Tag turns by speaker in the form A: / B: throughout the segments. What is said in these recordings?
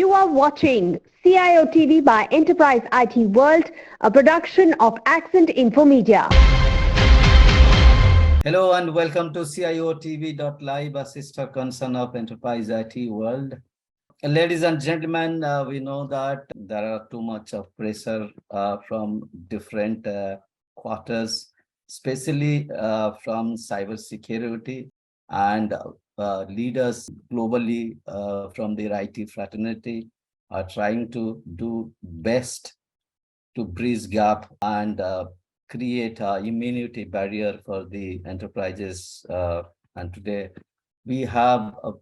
A: You are watching CIOTV by Enterprise IT World, a production of Accent Infomedia.
B: Hello and welcome to CIOTV.live, a sister concern of Enterprise IT World. Ladies and gentlemen, we know that there are too much of pressure from different quarters, especially from cybersecurity, and leaders globally from the IT fraternity are trying to do best to bridge gap and create an immunity barrier for the enterprises. And today we have a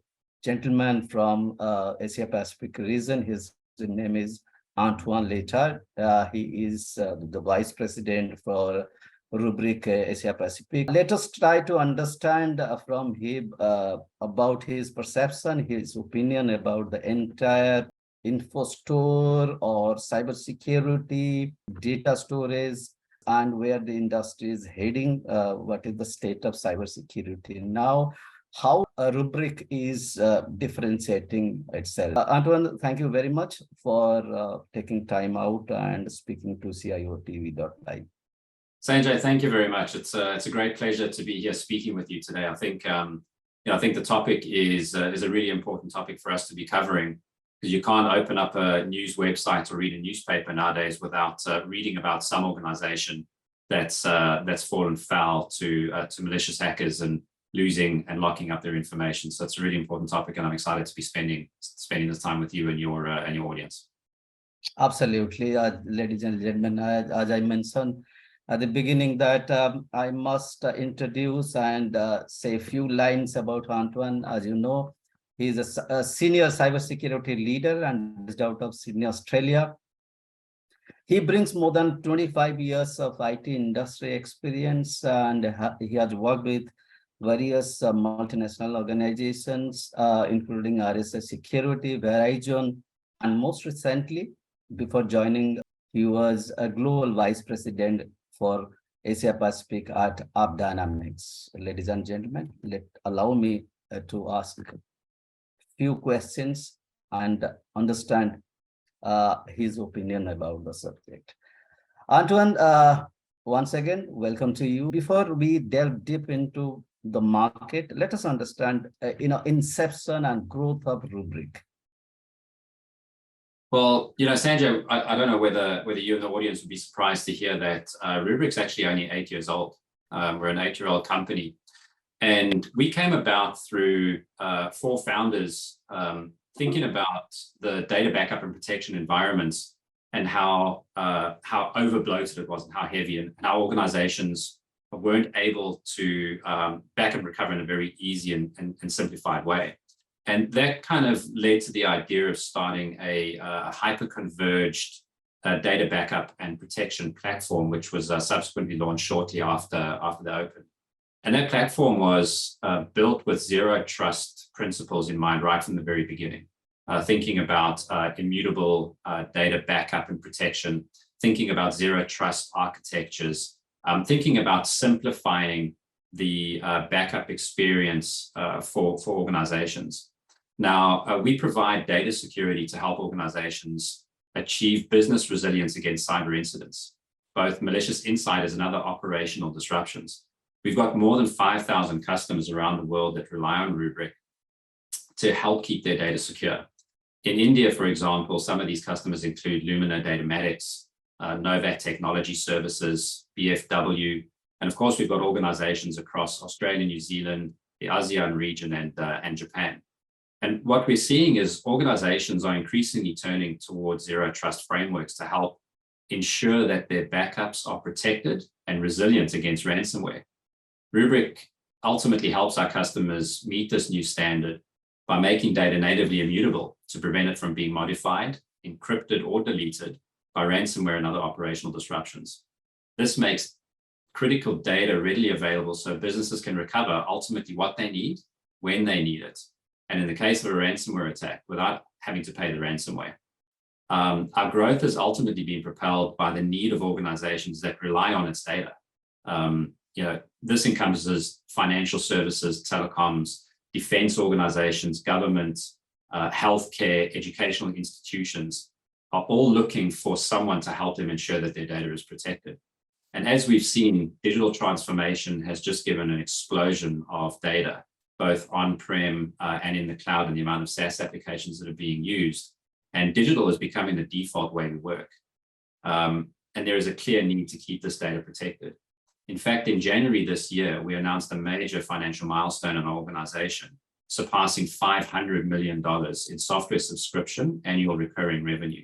B: gentleman from Asia Pacific region. His name is Antoine Le Tard. He is the Vice President for Rubrik Asia Pacific. Let us try to understand from him about his perception, his opinion about the entire info store or cybersecurity, data storage, and where the industry is heading. What is the state of cybersecurity now? How Rubrik is differentiating itself. Antoine, thank you very much for taking time out and speaking to CIOTV.live.
C: Sanjay, thank you very much. It's a great pleasure to be here speaking with you today. I think I think the topic is a really important topic for us to be covering, because you can't open up a news website or read a newspaper nowadays without reading about some organization that's fallen foul to malicious hackers and losing and locking up their information. So it's a really important topic, and I'm excited to be spending this time with you and your audience.
B: Absolutely, ladies and gentlemen. As I mentioned at the beginning, that I must introduce and say a few lines about Antoine. As you know, he is a senior cybersecurity leader and based out of Sydney, Australia. He brings more than 25 years of IT industry experience, and he has worked with various multinational organizations, including RSA Security, Verizon, and most recently, before joining, he was a global vice president for Asia Pacific at AppDynamics. Ladies and gentlemen, allow me to ask a few questions and understand his opinion about the subject. Antoine, once again, welcome to you. Before we delve deep into the market, let us understand inception and growth of Rubrik.
C: Well, Sanjay, I don't know whether you and the audience would be surprised to hear that Rubrik's actually only 8 years old. We're an 8-year-old company, and we came about through 4 founders thinking about the data backup and protection environments and how over bloated it was and how heavy, and how organizations weren't able to back and recover in a very easy and simplified way. And that kind of led to the idea of starting a hyper-converged data backup and protection platform, which was subsequently launched shortly after the open. And that platform was built with zero trust principles in mind right from the very beginning, thinking about immutable data backup and protection, thinking about zero trust architectures, thinking about simplifying the backup experience for organizations. Now, we provide data security to help organizations achieve business resilience against cyber incidents, both malicious insiders and other operational disruptions. We've got more than 5,000 customers around the world that rely on Rubrik to help keep their data secure. In India, for example, some of these customers include Lumina Datamatics, Novak Technology Services, BFW, and of course, we've got organizations across Australia, New Zealand, the ASEAN region, and Japan. And what we're seeing is organizations are increasingly turning towards zero trust frameworks to help ensure that their backups are protected and resilient against ransomware. Rubrik ultimately helps our customers meet this new standard by making data natively immutable to prevent it from being modified, encrypted, or deleted by ransomware and other operational disruptions. This makes critical data readily available so businesses can recover ultimately what they need, when they need it, and in the case of a ransomware attack, without having to pay the ransomware. Our growth has ultimately been propelled by the need of organizations that rely on its data. This encompasses financial services, telecoms, defense organizations, governments, healthcare, educational institutions are all looking for someone to help them ensure that their data is protected. And as we've seen, digital transformation has just given an explosion of data, both on-prem and in the cloud, and the amount of SaaS applications that are being used. And digital is becoming the default way we work. And there is a clear need to keep this data protected. In fact, in January this year, we announced a major financial milestone in our organization, surpassing $500 million in software subscription annual recurring revenue,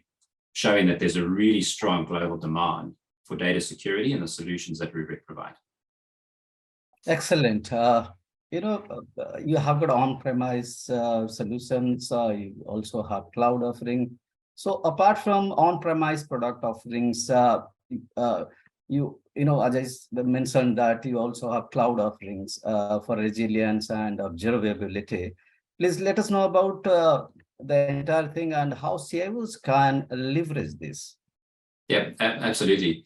C: showing that there's a really strong global demand for data security and the solutions that Rubrik provide.
B: Excellent. You have got on-premise solutions. You also have cloud offering. So apart from on-premise product offerings, Ajay mentioned that you also have cloud offerings for resilience and observability. Please let us know about the entire thing and how CIOs can leverage this.
C: Yeah, absolutely.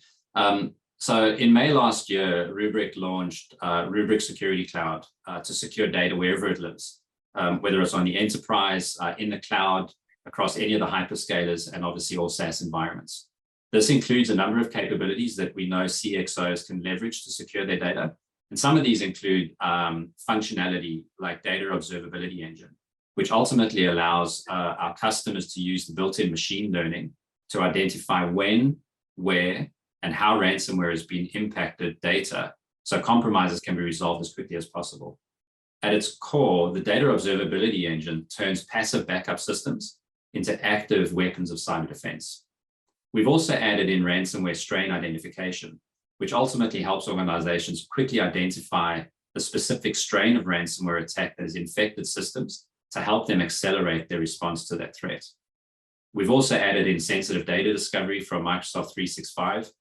C: So in May last year, Rubrik launched Rubrik Security Cloud to secure data wherever it lives, whether it's on the enterprise, in the cloud, across any of the hyperscalers, and obviously all SaaS environments. This includes a number of capabilities that we know CXOs can leverage to secure their data. And some of these include functionality like Data Observability Engine, which ultimately allows our customers to use the built-in machine learning to identify when, where, and how ransomware has been impacted data, so compromises can be resolved as quickly as possible. At its core, the Data Observability Engine turns passive backup systems into active weapons of cyber defense. We've also added in ransomware strain identification, which ultimately helps organizations quickly identify the specific strain of ransomware attack that has infected systems to help them accelerate their response to that threat. We've also added in sensitive data discovery from Microsoft 365,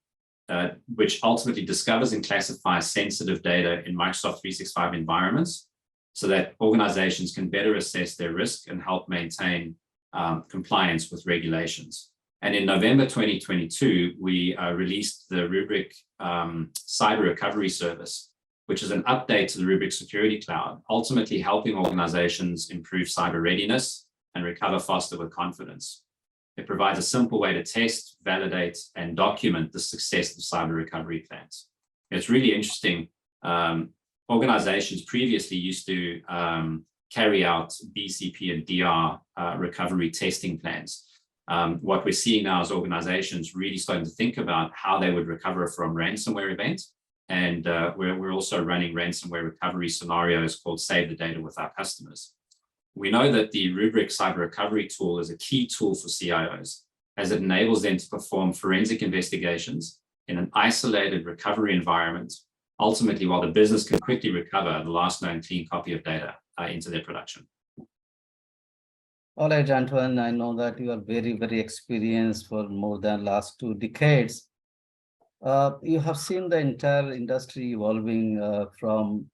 C: which ultimately discovers and classifies sensitive data in Microsoft 365 environments so that organizations can better assess their risk and help maintain compliance with regulations. And in November 2022, we released the Rubrik Cyber Recovery Service, which is an update to the Rubrik Security Cloud, ultimately helping organizations improve cyber readiness and recover faster with confidence. It provides a simple way to test, validate, and document the success of cyber recovery plans. It's really interesting. Organizations previously used to carry out BCP and DR recovery testing plans. What we're seeing now is organizations really starting to think about how they would recover from ransomware events. And we're also running ransomware recovery scenarios called Save the Data with our customers. We know that the Rubrik Cyber Recovery tool is a key tool for CIOs, as it enables them to perform forensic investigations in an isolated recovery environment, ultimately while the business can quickly recover the last known clean copy of data into their production.
B: All right, Antoine, I know that you are very, very experienced for more than last 2 decades. You have seen the entire industry evolving from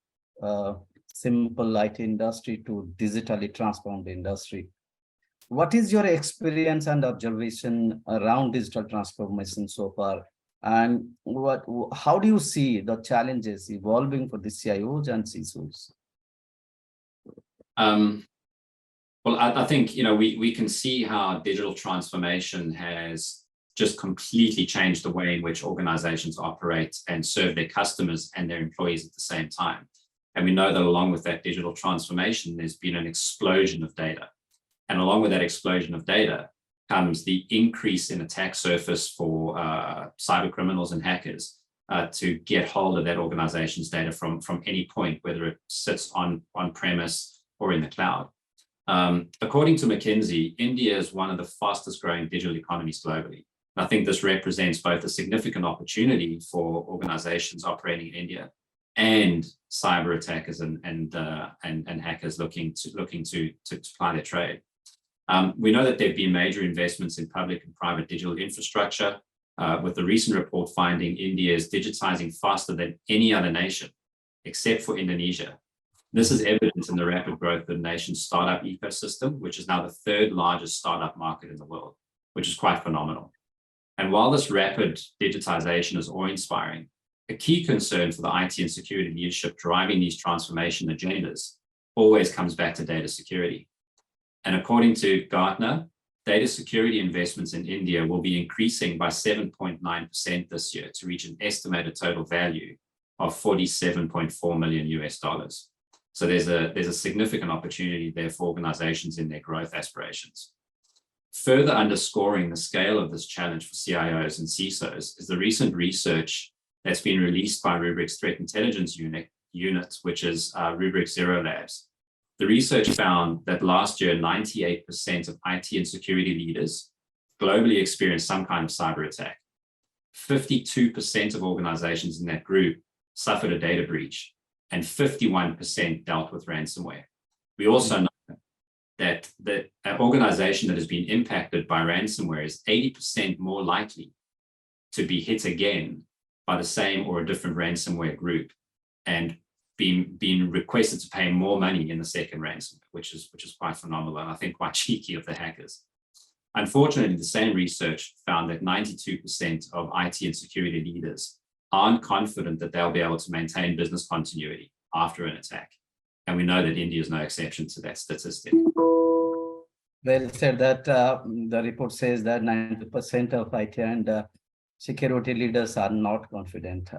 B: simple IT industry to digitally transformed industry. What is your experience and observation around digital transformation so far? And how do you see the challenges evolving for the CIOs and CISOs?
C: Well, I think we can see how digital transformation has just completely changed the way in which organizations operate and serve their customers and their employees at the same time. And we know that along with that digital transformation, there's been an explosion of data. And along with that explosion of data comes the increase in attack surface for cyber criminals and hackers to get hold of that organization's data from any point, whether it sits on premise or in the cloud. According to McKinsey, India is one of the fastest growing digital economies globally. And I think this represents both a significant opportunity for organizations operating in India and cyber attackers and hackers looking to ply their trade. We know that there have been major investments in public and private digital infrastructure, with the recent report finding India is digitizing faster than any other nation, except for Indonesia. This is evident in the rapid growth of the nation's startup ecosystem, which is now the 3rd largest startup market in the world, which is quite phenomenal. And while this rapid digitization is awe-inspiring, a key concern for the IT and security leadership driving these transformation agendas always comes back to data security. And according to Gartner, data security investments in India will be increasing by 7.9% this year to reach an estimated total value of $47.4 million US. So there's a significant opportunity there for organizations in their growth aspirations. Further underscoring the scale of this challenge for CIOs and CISOs is the recent research that's been released by Rubrik's Threat Intelligence Unit, which is Rubrik Zero Labs. The research found that last year, 98% of IT and security leaders globally experienced some kind of cyber attack. 52% of organizations in that group suffered a data breach, and 51% dealt with ransomware. We also know that an organization that has been impacted by ransomware is 80% more likely to be hit again by the same or a different ransomware group and being requested to pay more money in the second ransomware, which is quite phenomenal and I think quite cheeky of the hackers. Unfortunately, the same research found that 92% of IT and security leaders aren't confident that they'll be able to maintain business continuity after an attack. And we know that India is no exception to that statistic.
B: Well said that the report says that 90% of IT and security leaders are not confident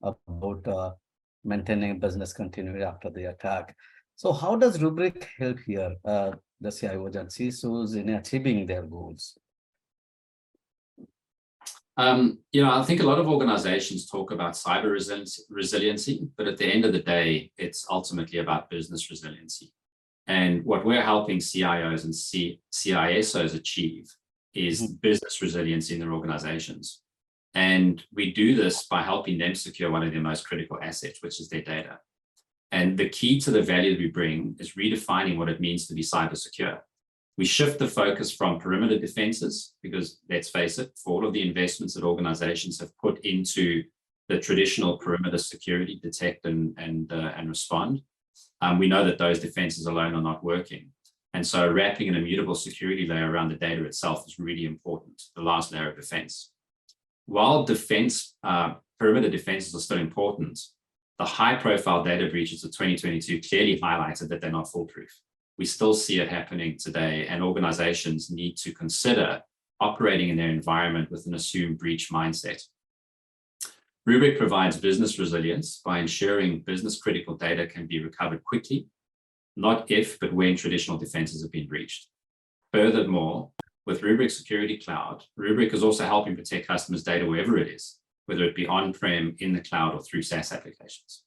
B: about maintaining business continuity after the attack. So how does Rubrik help here, the CIOs and CISOs in achieving their goals?
C: I think a lot of organizations talk about cyber resiliency, but at the end of the day, it's ultimately about business resiliency. And what we're helping CIOs and CISOs achieve is business resiliency in their organizations. And we do this by helping them secure one of their most critical assets, which is their data. And the key to the value that we bring is redefining what it means to be cyber secure. We shift the focus from perimeter defenses, because let's face it, for all of the investments that organizations have put into the traditional perimeter security, detect and respond, we know that those defenses alone are not working. And so wrapping an immutable security layer around the data itself is really important, the last layer of defense. While perimeter defenses are still important, the high-profile data breaches of 2022 clearly highlighted that they're not foolproof. We still see it happening today, and organizations need to consider operating in their environment with an assumed breach mindset. Rubrik provides business resilience by ensuring business-critical data can be recovered quickly, not if, but when traditional defenses have been breached. Furthermore, with Rubrik Security Cloud, Rubrik is also helping protect customers' data wherever it is, whether it be on-prem, in the cloud, or through SaaS applications.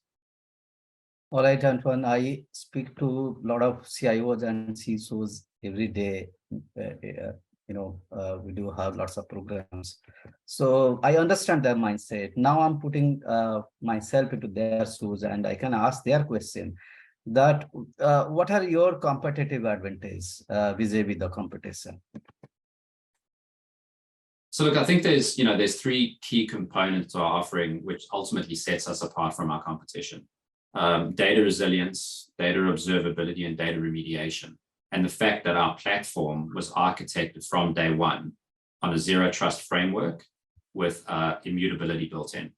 B: All right, Antoine, I speak to a lot of CIOs and CISOs every day. We do have lots of programs. So I understand their mindset. Now I'm putting myself into their shoes, and I can ask their question that what are your competitive advantages vis-a-vis the competition?
C: So look, I think there's three key components to our offering, which ultimately sets us apart from our competition. Data resilience, data observability, and data remediation. And the fact that our platform was architected from day one on a zero trust framework with immutability built in.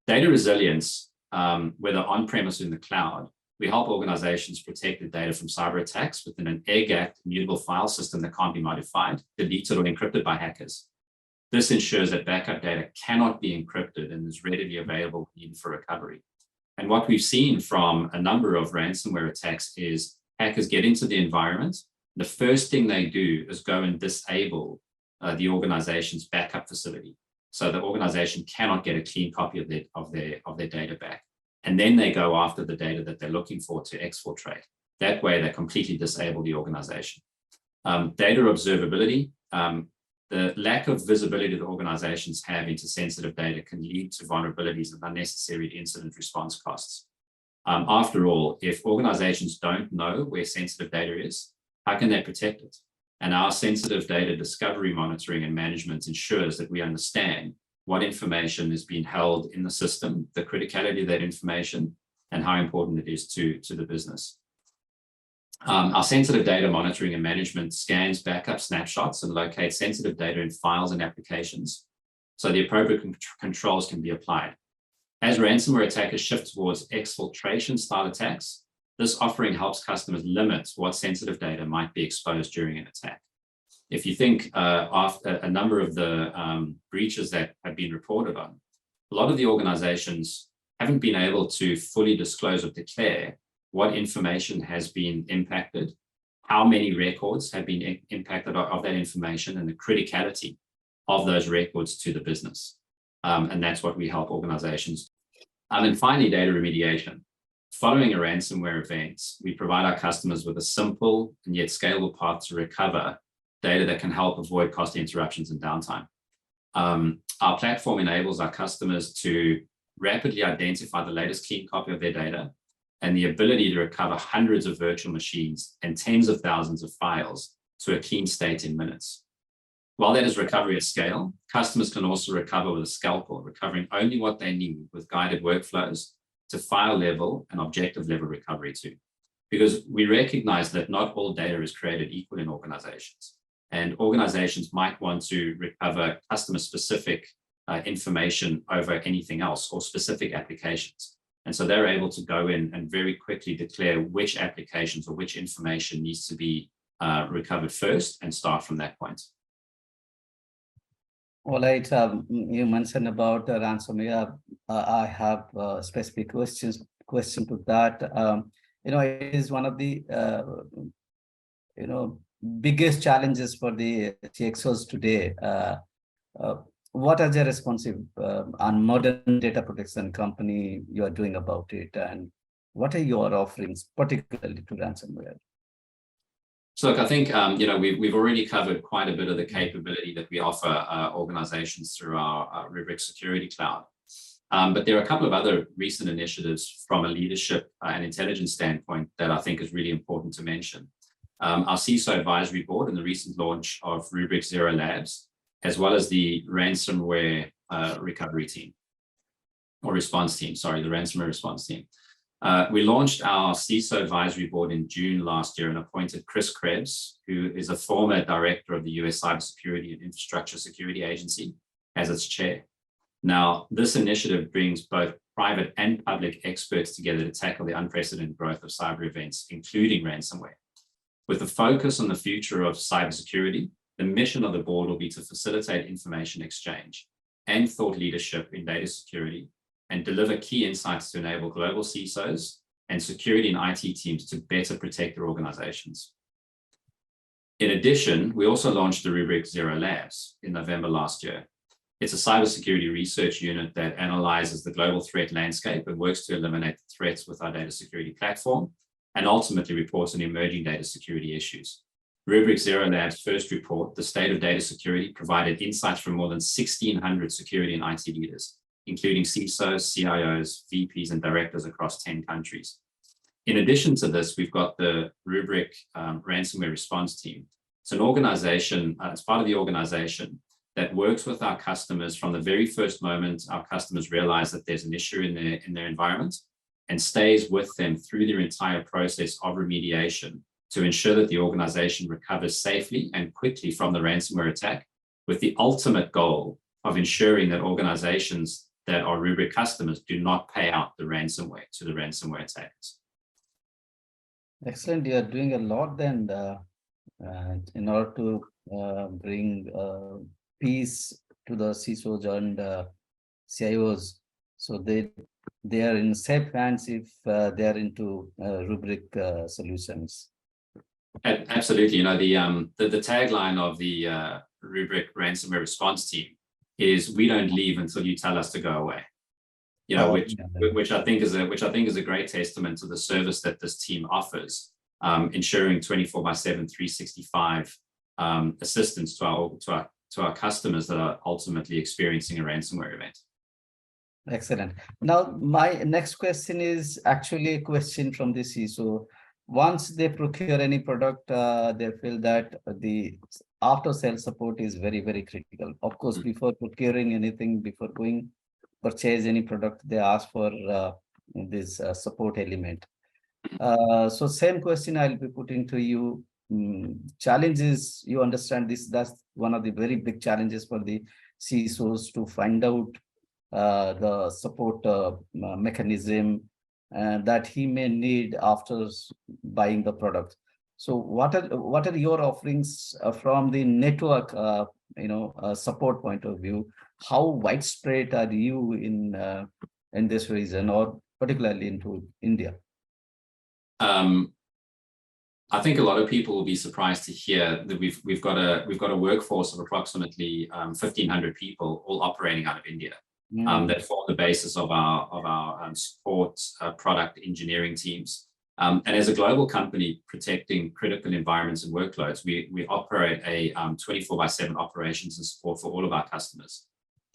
C: Data resilience, whether on-premise or in the cloud, we help organizations protect the data from cyber attacks within an air-gapped immutable file system that can't be modified, deleted, or encrypted by hackers. This ensures that backup data cannot be encrypted and is readily available even for recovery. And what we've seen from a number of ransomware attacks is hackers get into the environment. The first thing they do is go and disable the organization's backup facility, so the organization cannot get a clean copy of their data back. And then they go after the data that they're looking for to exfiltrate. That way, they completely disable the organization. Data observability. The lack of visibility that organizations have into sensitive data can lead to vulnerabilities and unnecessary incident response costs. After all, if organizations don't know where sensitive data is, how can they protect it? And our sensitive data discovery, monitoring, and management ensures that we understand what information is being held in the system, the criticality of that information, and how important it is to the business. Our sensitive data monitoring and management scans backup snapshots and locates sensitive data in files and applications, so the appropriate controls can be applied. As ransomware attackers shift towards exfiltration style attacks, This offering helps customers limit what sensitive data might be exposed during an attack. If you think of a number of the breaches that have been reported on, a lot of the organizations haven't been able to fully disclose or declare what information has been impacted, how many records have been impacted of that information, and the criticality of those records to the business. And that's what we help organizations. And finally, data remediation. Following a ransomware event, we provide our customers with a simple and yet scalable path to recover data that can help avoid costly interruptions and downtime. Our platform enables our customers to rapidly identify the latest clean copy of their data and the ability to recover hundreds of virtual machines and tens of thousands of files to a clean state in minutes. While that is recovery at scale, customers can also recover with a scalpel, recovering only what they need with guided workflows to file level and objective level recovery too. Because we recognize that not all data is created equal in organizations, and organizations might want to recover customer specific information over anything else or specific applications. And so they're able to go in and very quickly declare which applications or which information needs to be recovered first and start from that point.
B: All right, you mentioned about ransomware. I have a specific question to that. It is one of the biggest challenges for the CXOs today. What are the responsive on modern data protection company you are doing about it, and what are your offerings, particularly to ransomware?
C: So look, I think we've already covered quite a bit of the capability that we offer organizations through our Rubrik Security Cloud. But there are a couple of other recent initiatives from a leadership and intelligence standpoint that I think is really important to mention. Our CISO advisory board and the recent launch of Rubrik Zero Labs, as well as the ransomware recovery team, or response team, sorry, the ransomware response team. We launched our CISO advisory board in June last year and appointed Chris Krebs, who is a former director of the US Cybersecurity and Infrastructure Security Agency, as its chair. Now, this initiative brings both private and public experts together to tackle the unprecedented growth of cyber events, including ransomware. With a focus on the future of cybersecurity, the mission of the board will be to facilitate information exchange and thought leadership in data security and deliver key insights to enable global CISOs and security and IT teams to better protect their organizations. In addition, we also launched the Rubrik Zero Labs in November last year. It's a cybersecurity research unit that analyzes the global threat landscape and works to eliminate threats with our data security platform and ultimately reports on emerging data security issues. Rubrik Zero Labs' first report, The State of Data Security, provided insights from more than 1,600 security and IT leaders, including CISOs, CIOs, VPs, and directors across 10 countries. In addition to this, we've got the Rubrik ransomware response team. It's an organization, it's part of the organization that works with our customers from the very first moment our customers realize that there's an issue in their environment, and stays with them through their entire process of remediation to ensure that the organization recovers safely and quickly from the ransomware attack, with the ultimate goal of ensuring that organizations that are Rubrik customers do not pay out the ransomware to the ransomware attackers.
B: Excellent. You are doing a lot then in order to bring peace to the CISOs and CIOs, so they are in safe hands if they are into Rubrik solutions.
C: Absolutely. The tagline of the Rubrik ransomware response team is, "We don't leave until you tell us to go away." Which I think is a great testament to the service that this team offers, ensuring 24/7, 365 assistance to our customers that are ultimately experiencing a ransomware event.
B: Excellent. Now, my next question is actually a question from the CISO. Once they procure any product, they feel that the after-sale support is very, very critical. Of course, before procuring anything, before going purchase any product, they ask for this support element. So same question I'll be putting to you. Challenges, you understand this, that's one of the very big challenges for the CISOs to find out the support mechanism that he may need after buying the product. So what are your offerings from the network support point of view? How widespread are you in this region, or particularly into India?
C: I think a lot of people will be surprised to hear that we've got a workforce of approximately 1,500 people, all operating out of India. That form the basis of our support product engineering teams. And as a global company protecting critical environments and workloads, we operate a 24/7 operations and support for all of our customers.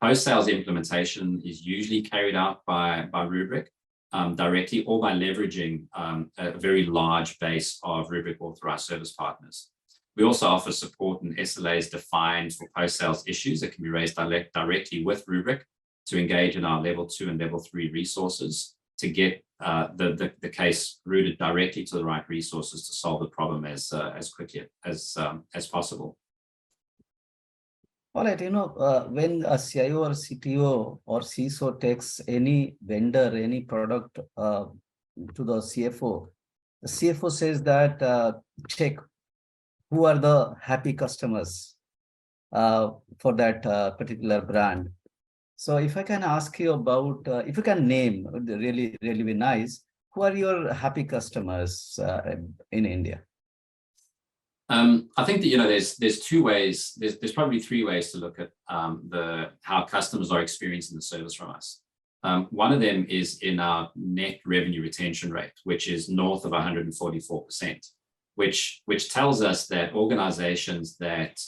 C: Post-sales implementation is usually carried out by Rubrik directly, or by leveraging a very large base of Rubrik authorized service partners. We also offer support and SLAs defined for post-sales issues that can be raised directly with Rubrik to engage in our level 2 and level 3 resources to get the case routed directly to the right resources to solve the problem as quickly as possible.
B: All right, when a CIO or CTO or CISO takes any vendor, any product to the CFO says that check who are the happy customers for that particular brand. So if I can ask you about, if you can name, it would really be nice, who are your happy customers in India?
C: I think that there's two ways. There's probably three ways to look at how customers are experiencing the service from us. One of them is in our net revenue retention rate, which is north of 144%, which tells us that organizations that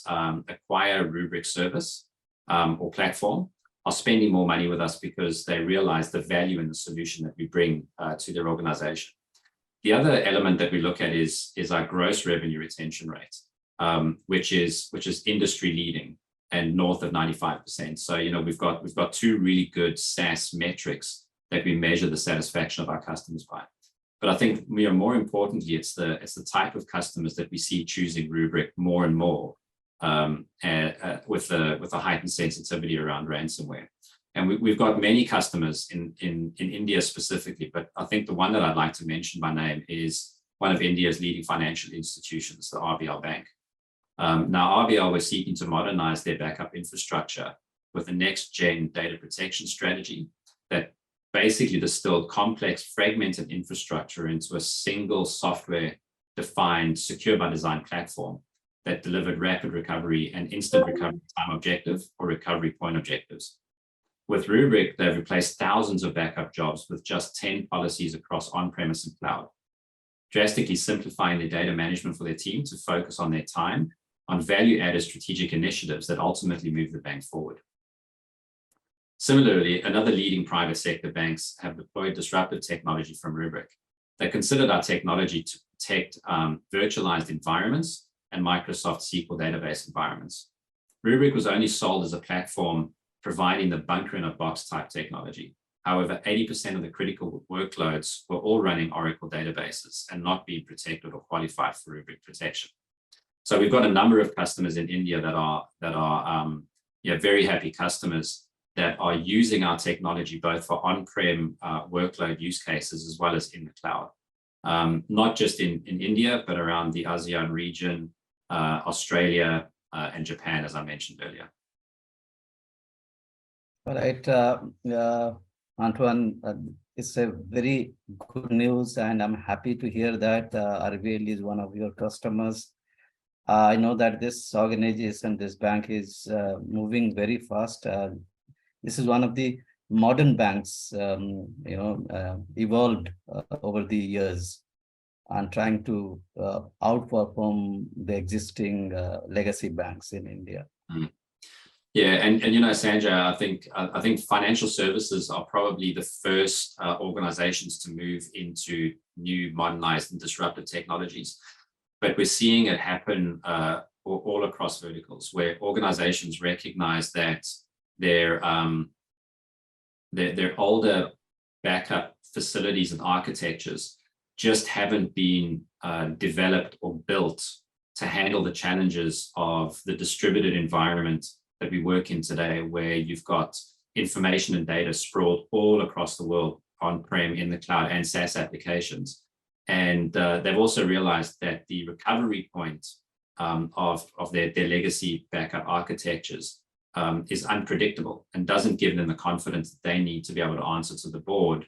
C: acquire Rubrik service or platform are spending more money with us because they realize the value in the solution that we bring to their organization. The other element that we look at is our gross revenue retention rate, which is industry leading and north of 95%. So we've got two really good SaaS metrics that we measure the satisfaction of our customers by. But I think more importantly, it's the type of customers that we see choosing Rubrik more and more with a heightened sensitivity around ransomware. And we've got many customers in India specifically, but I think the one that I'd like to mention by name is one of India's leading financial institutions, the RBL Bank. Now, RBL was seeking to modernize their backup infrastructure with a next-gen data protection strategy that basically distilled complex fragmented infrastructure into a single software-defined, secure-by-design platform that delivered rapid recovery and instant recovery time objective or recovery point objectives. With Rubrik, they've replaced thousands of backup jobs with just 10 policies across on-premise and cloud, drastically simplifying their data management for their team to focus on their time on value-added strategic initiatives that ultimately move the bank forward. Similarly, another leading private sector banks have deployed disruptive technology from Rubrik. They considered our technology to protect virtualized environments and Microsoft SQL database environments. Rubrik was only sold as a platform providing the bunker-in-a-box type technology. However, 80% of the critical workloads were all running Oracle databases and not being protected or qualified for Rubrik protection. So we've got a number of customers in India that are very happy customers that are using our technology both for on-prem workload use cases as well as in the cloud. Not just in India, but around the ASEAN region, Australia, and Japan, as I mentioned earlier.
B: All right, Antoine, it's a very good news, and I'm happy to hear that RBL is one of your customers. I know that this organization, this bank, is moving very fast. This is one of the modern banks, evolved over the years and trying to outperform the existing legacy banks in India.
C: Mm. Yeah, and Sanjay, I think financial services are probably the first organizations to move into new, modernized, and disruptive technologies. But we're seeing it happen all across verticals, where organizations recognize that their older backup facilities and architectures just haven't been developed or built to handle the challenges of the distributed environment that we work in today, where you've got information and data sprawled all across the world on-prem, in the cloud, and SaaS applications. And they've also realized that the recovery point of their legacy backup architectures is unpredictable and doesn't give them the confidence that they need to be able to answer to the board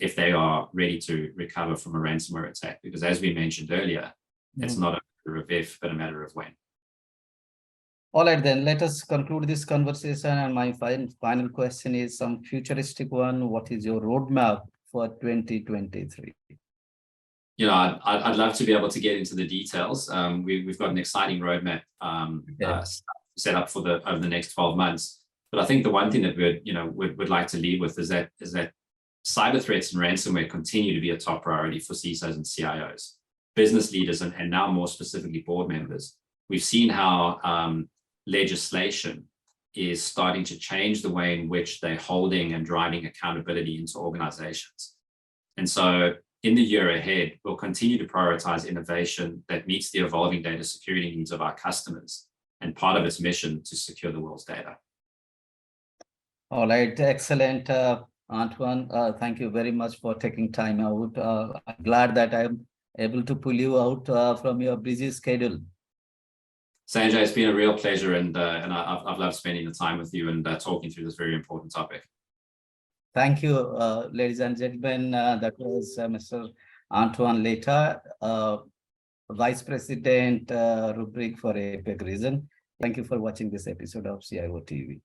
C: if they are ready to recover from a ransomware attack. Because as we mentioned earlier, it's not a matter of if, but a matter of when.
B: All right, then let us conclude this conversation. And my final question is some futuristic one. What is your roadmap for 2023?
C: You know, I'd love to be able to get into the details. We've got an exciting roadmap set up for over the next 12 months. But I think the one thing that we'd like to leave with is that cyber threats and ransomware continue to be a top priority for CISOs and CIOs, business leaders, and now more specifically board members. We've seen how legislation is starting to change the way in which they're holding and driving accountability into organizations. And so in the year ahead, we'll continue to prioritize innovation that meets the evolving data security needs of our customers and part of its mission to secure the world's data.
B: All right, excellent, Antoine. Thank you very much for taking time out. I'm glad that I'm able to pull you out from your busy schedule.
C: Sanjay, it's been a real pleasure, and I've loved spending the time with you and talking through this very important topic.
B: Thank you, ladies and gentlemen. That was Mr. Antoine Le Tard, Vice President, Rubrik for APAC region. Thank you for watching this episode of CIOTV.